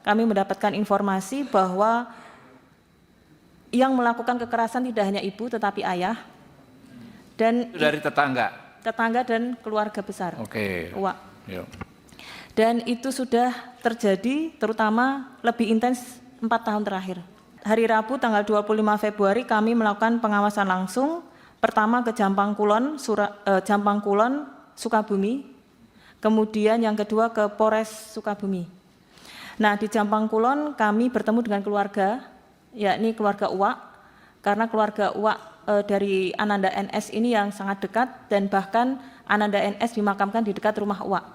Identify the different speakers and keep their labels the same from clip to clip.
Speaker 1: kami mendapatkan informasi bahwa yang melakukan kekerasan tidak hanya ibu tetapi ayah dan
Speaker 2: dari tetangga
Speaker 1: dan keluarga besar.
Speaker 2: Oke.
Speaker 1: Uwak.
Speaker 2: Yuk.
Speaker 1: Dan itu sudah terjadi terutama lebih intens 4 tahun terakhir. Hari Rabu tanggal 25 Februari kami melakukan pengawasan langsung pertama ke Jampang Kulon, Sukabumi, kemudian yang kedua ke Polres Sukabumi. Nah, di Jampang Kulon kami bertemu dengan keluarga, yakni keluarga Uwak, karena keluarga Uwak dari Ananda NS ini yang sangat dekat dan bahkan Ananda NS dimakamkan di dekat rumah Uwak.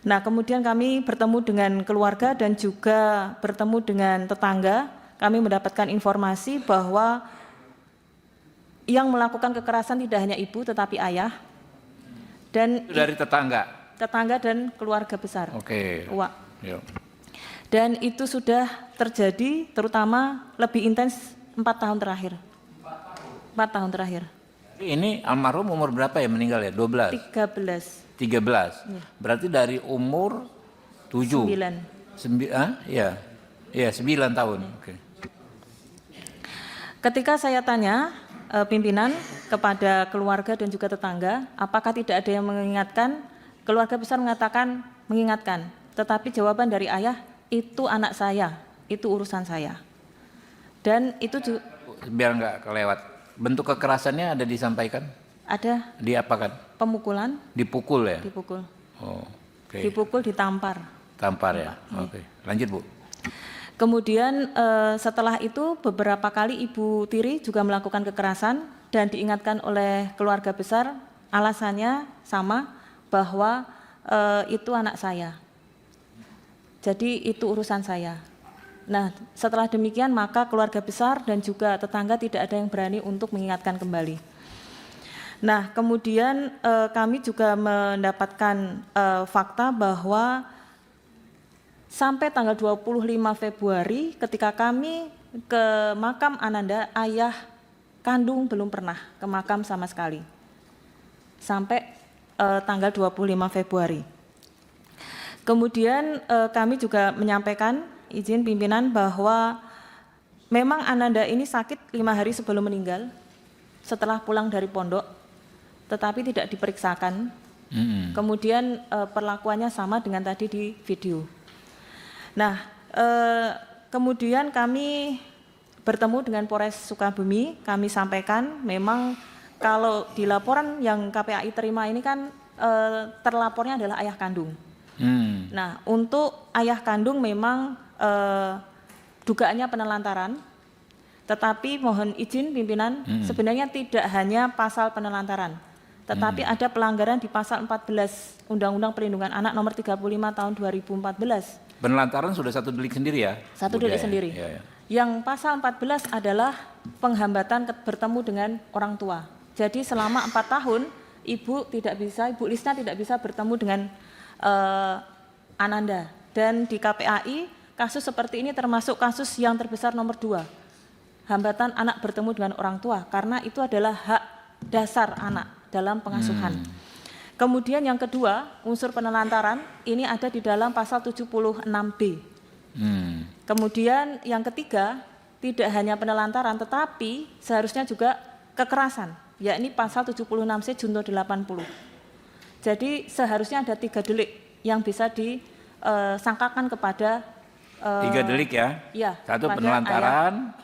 Speaker 1: Nah, kemudian kami bertemu dengan keluarga dan juga bertemu dengan tetangga. Kami mendapatkan informasi bahwa yang melakukan kekerasan tidak hanya ibu tetapi ayah dan
Speaker 2: dari tetangga
Speaker 1: dan keluarga besar.
Speaker 2: Oke.
Speaker 1: Uwak.
Speaker 2: Yuk.
Speaker 1: Dan itu sudah terjadi terutama lebih intens 4 tahun terakhir. 4 tahun terakhir.
Speaker 2: Ini almarhum umur berapa ya meninggal ya? 12?
Speaker 1: 13.
Speaker 2: 13. Ya. Berarti dari umur 7.
Speaker 1: 9.
Speaker 2: Iya. Iya, 9 tahun. Oke.
Speaker 1: Ketika saya tanya pimpinan kepada keluarga dan juga tetangga, apakah tidak ada yang mengingatkan? Keluarga besar mengatakan mengingatkan, tetapi jawaban dari ayah, itu anak saya, itu urusan saya. Dan itu juga
Speaker 2: biar nggak kelewat. Bentuk kekerasannya ada disampaikan?
Speaker 1: Ada.
Speaker 2: Diapakan?
Speaker 1: Pemukulan.
Speaker 2: Dipukul ya?
Speaker 1: Dipukul.
Speaker 2: Oh, oke.
Speaker 1: Dipukul, ditampar.
Speaker 2: Tampar ya? Oke. Lanjut, Bu.
Speaker 1: Kemudian setelah itu beberapa kali Ibu Tiri juga melakukan kekerasan dan diingatkan oleh keluarga besar, alasannya sama, bahwa itu anak saya. Jadi itu urusan saya. Nah, setelah demikian maka keluarga besar dan juga tetangga tidak ada yang berani untuk mengingatkan kembali. Nah, kemudian kami juga mendapatkan fakta bahwa sampai tanggal 25 Februari ketika kami ke makam Ananda, ayah kandung belum pernah ke makam sama sekali. Sampai tanggal 25 Februari. Kemudian kami juga menyampaikan izin pimpinan bahwa memang Ananda ini sakit 5 hari sebelum meninggal setelah pulang dari pondok, tetapi tidak diperiksakan. Kemudian perlakuannya sama dengan tadi di video. Nah, kemudian kami bertemu dengan Polres Sukabumi, kami sampaikan memang kalau di laporan yang KPAI terima ini kan terlapornya adalah ayah kandung. Nah, untuk ayah kandung memang dugaannya penelantaran, tetapi mohon izin pimpinan, sebenarnya tidak hanya pasal penelantaran, tetapi ada pelanggaran di pasal 14 Undang-Undang Perlindungan Anak nomor 35 tahun 2014.
Speaker 2: Penelantaran sudah satu delik sendiri ya?
Speaker 1: Satu delik sendiri. Ya. Yang pasal 14 adalah penghambatan bertemu dengan orang tua. Jadi selama 4 tahun Ibu Lisna tidak bisa bertemu dengan Ananda. Dan di KPAI kasus seperti ini termasuk kasus yang terbesar nomor 2. Hambatan anak bertemu dengan orang tua, karena itu adalah hak dasar anak dalam pengasuhan. Kemudian yang kedua, unsur penelantaran ini ada di dalam pasal 76B. Kemudian yang ketiga, tidak hanya penelantaran tetapi seharusnya juga kekerasan, yakni pasal 76C junto 80. Jadi seharusnya ada 3 delik yang bisa disangkakan kepada
Speaker 2: 3 delik ya?
Speaker 1: Ya,
Speaker 2: 1 penelantaran,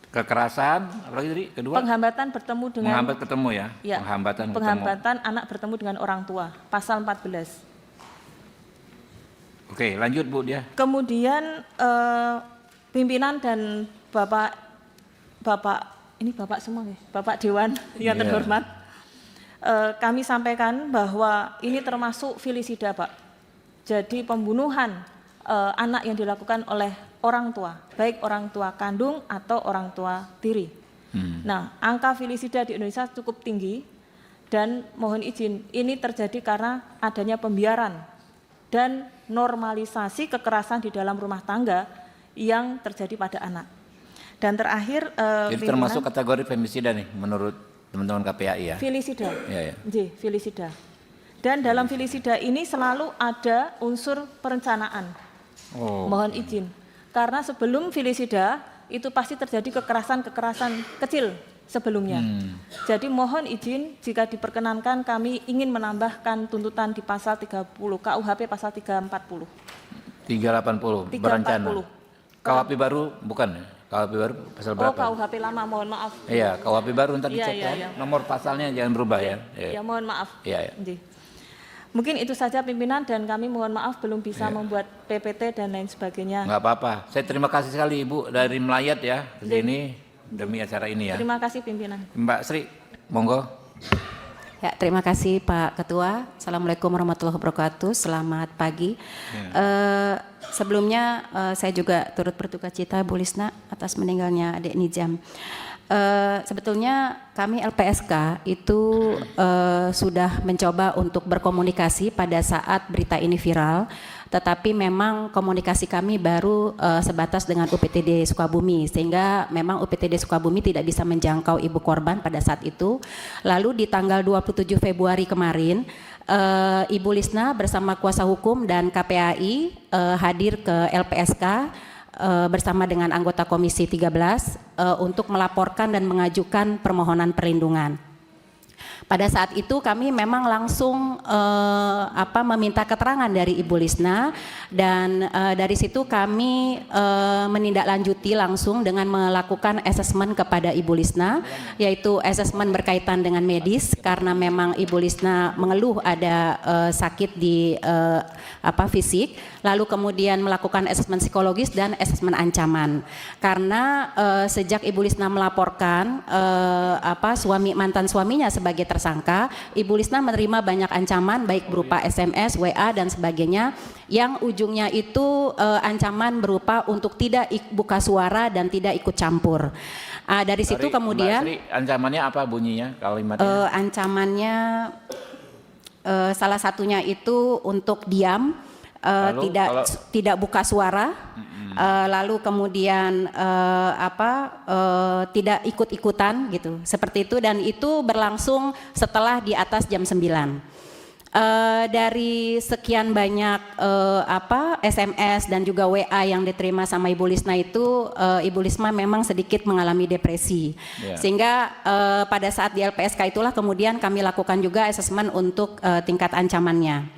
Speaker 2: kekerasan, apalagi tadi kedua?
Speaker 1: Penghambatan bertemu dengan
Speaker 2: menghambat ketemu ya?
Speaker 1: Ya, penghambatan anak bertemu dengan orang tua, pasal 14.
Speaker 2: Oke, lanjut Bu dia.
Speaker 1: Kemudian pimpinan dan Bapak ini Bapak semua ya, Bapak Dewan yang terhormat, kami sampaikan bahwa ini termasuk filisida, Pak. Jadi pembunuhan anak yang dilakukan oleh orang tua, baik orang tua kandung atau orang tua tiri. Nah, angka filisida di Indonesia cukup tinggi dan mohon izin, ini terjadi karena adanya pembiaran dan normalisasi kekerasan di dalam rumah tangga yang terjadi pada anak. Dan terakhir,
Speaker 2: jadi termasuk kategori femisida nih menurut teman-teman KPAI ya?
Speaker 1: Filisida,
Speaker 2: ya.
Speaker 1: Filisida. Dan dalam filisida ini selalu ada unsur perencanaan.
Speaker 2: Oh.
Speaker 1: Mohon izin. Karena sebelum filisida itu pasti terjadi kekerasan-kekerasan kecil sebelumnya. Jadi mohon izin jika diperkenankan kami ingin menambahkan tuntutan di pasal 30 KUHP pasal 340.
Speaker 2: 380 berencana. KUHP baru bukan ya? KUHP baru pasal
Speaker 1: Oh,
Speaker 2: berapa?
Speaker 1: KUHP lama, mohon maaf.
Speaker 2: Iya, KUHP baru ntar
Speaker 1: Iya,
Speaker 2: dicek
Speaker 1: iya,
Speaker 2: ya.
Speaker 1: iya.
Speaker 2: Nomor pasalnya jangan berubah ya.
Speaker 1: Ya, mohon maaf.
Speaker 2: Iya, iya.
Speaker 1: Nggih. Mungkin itu saja pimpinan dan kami mohon maaf belum bisa membuat PPT dan lain sebagainya.
Speaker 2: Nggak apa-apa. Saya terima kasih sekali Ibu dari Melayat ya ke sini demi acara ini ya.
Speaker 1: Terima kasih pimpinan.
Speaker 2: Mbak Sri, monggo.
Speaker 3: Ya, terima kasih Pak Ketua. Assalamualaikum warahmatullahi wabarakatuh. Selamat pagi. Sebelumnya saya juga turut berduka cita Bu Lisna atas meninggalnya adik Nizam. Sebetulnya kami LPSK itu sudah mencoba untuk berkomunikasi pada saat berita ini viral, tetapi memang komunikasi kami baru sebatas dengan UPTD Sukabumi, sehingga memang UPTD Sukabumi tidak bisa menjangkau ibu korban pada saat itu. Lalu di tanggal 27 Februari kemarin, Ibu Lisna bersama kuasa hukum dan KPAI hadir ke LPSK bersama dengan anggota Komisi 13 untuk melaporkan dan mengajukan permohonan perlindungan. Pada saat itu kami memang langsung meminta keterangan dari Ibu Lisna dan dari situ kami menindaklanjuti langsung dengan melakukan asesmen kepada Ibu Lisna, yaitu asesmen berkaitan dengan medis karena memang Ibu Lisna mengeluh ada sakit di fisik, lalu kemudian melakukan asesmen psikologis dan asesmen ancaman. Karena sejak Ibu Lisna melaporkan mantan suaminya sebagai tersangka, Ibu Lisna menerima banyak ancaman baik berupa SMS, WA dan sebagainya yang ujungnya itu ancaman berupa untuk tidak buka suara dan tidak ikut campur. Dari situ kemudian
Speaker 2: Mbak Sri, ancamannya apa bunyinya kalimatnya?
Speaker 3: Ancamannya salah satunya itu untuk diam,
Speaker 2: Lalu,
Speaker 3: tidak buka suara, lalu kemudian tidak ikut-ikutan gitu, seperti itu, dan itu berlangsung setelah di atas jam 9. Dari sekian banyak SMS dan juga WA yang diterima sama Ibu Lisna itu, Ibu Lisna memang sedikit mengalami depresi, sehingga pada saat di LPSK itulah kemudian kami lakukan juga asesmen untuk tingkat ancamannya.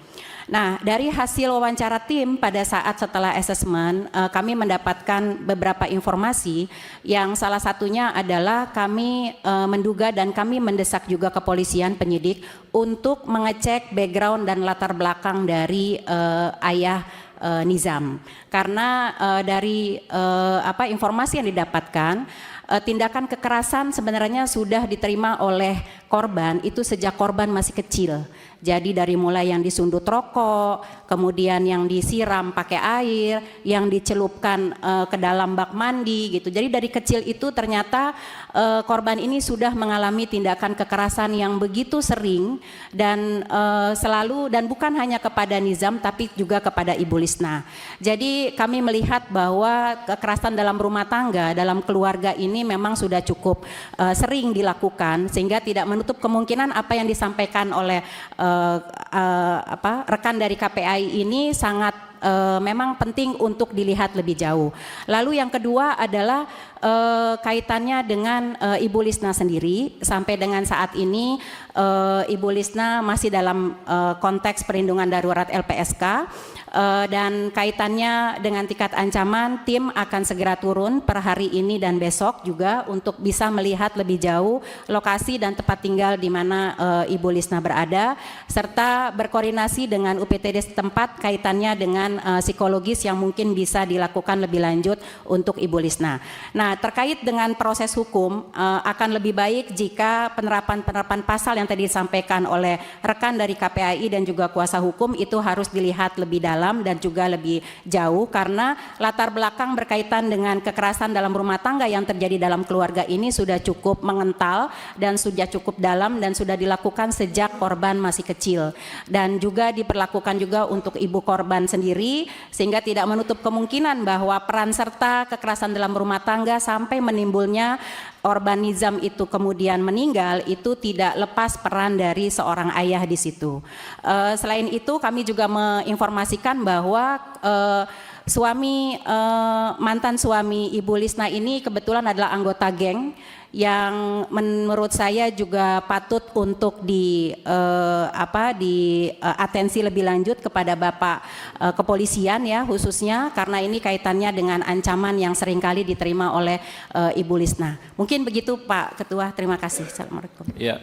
Speaker 3: Nah, dari hasil wawancara tim pada saat setelah asesmen, kami mendapatkan beberapa informasi yang salah satunya adalah kami menduga dan kami mendesak juga kepolisian penyidik untuk mengecek background dan latar belakang dari ayah Nizam. Karena dari informasi yang didapatkan, tindakan kekerasan sebenarnya sudah diterima oleh korban itu sejak korban masih kecil. Jadi dari mulai yang disundut rokok, kemudian yang disiram pakai air, yang dicelupkan ke dalam bak mandi gitu. Jadi dari kecil itu ternyata korban ini sudah mengalami tindakan kekerasan yang begitu sering dan selalu, dan bukan hanya kepada Nizam tapi juga kepada Ibu Lisna. Jadi kami melihat bahwa kekerasan dalam rumah tangga, dalam keluarga ini memang sudah cukup sering dilakukan, sehingga tidak menutup kemungkinan apa yang disampaikan oleh rekan dari KPAI ini sangat memang penting untuk dilihat lebih jauh. Lalu yang kedua adalah kaitannya dengan Ibu Lisna sendiri. Sampai dengan saat ini Ibu Lisna masih dalam konteks perlindungan darurat LPSK. Dan kaitannya dengan tingkat ancaman, tim akan segera turun per hari ini dan besok juga untuk bisa melihat lebih jauh lokasi dan tempat tinggal di mana Ibu Lisna berada, serta berkoordinasi dengan UPTD setempat kaitannya dengan psikologis yang mungkin bisa dilakukan lebih lanjut untuk Ibu Lisna. Nah, terkait dengan proses hukum, akan lebih baik jika penerapan pasal yang tadi disampaikan oleh rekan dari KPAI dan juga kuasa hukum itu harus dilihat lebih dalam dan juga lebih jauh, karena latar belakang berkaitan dengan kekerasan dalam rumah tangga yang terjadi dalam keluarga ini sudah cukup mengental dan sudah cukup dalam dan sudah dilakukan sejak korban masih kecil, dan juga diperlakukan juga untuk ibu korban sendiri, sehingga tidak menutup kemungkinan bahwa peran serta kekerasan dalam rumah tangga sampai menimbulnya korban Nizam itu kemudian meninggal itu tidak lepas peran dari seorang ayah di situ. Selain itu kami juga menginformasikan bahwa mantan suami Ibu Lisna ini kebetulan adalah anggota geng yang menurut saya juga patut untuk atensi lebih lanjut kepada Bapak kepolisian ya, khususnya karena ini kaitannya dengan ancaman yang seringkali diterima oleh Ibu Lisna. Mungkin begitu Pak Ketua, terima kasih. Assalamualaikum.
Speaker 2: Ya.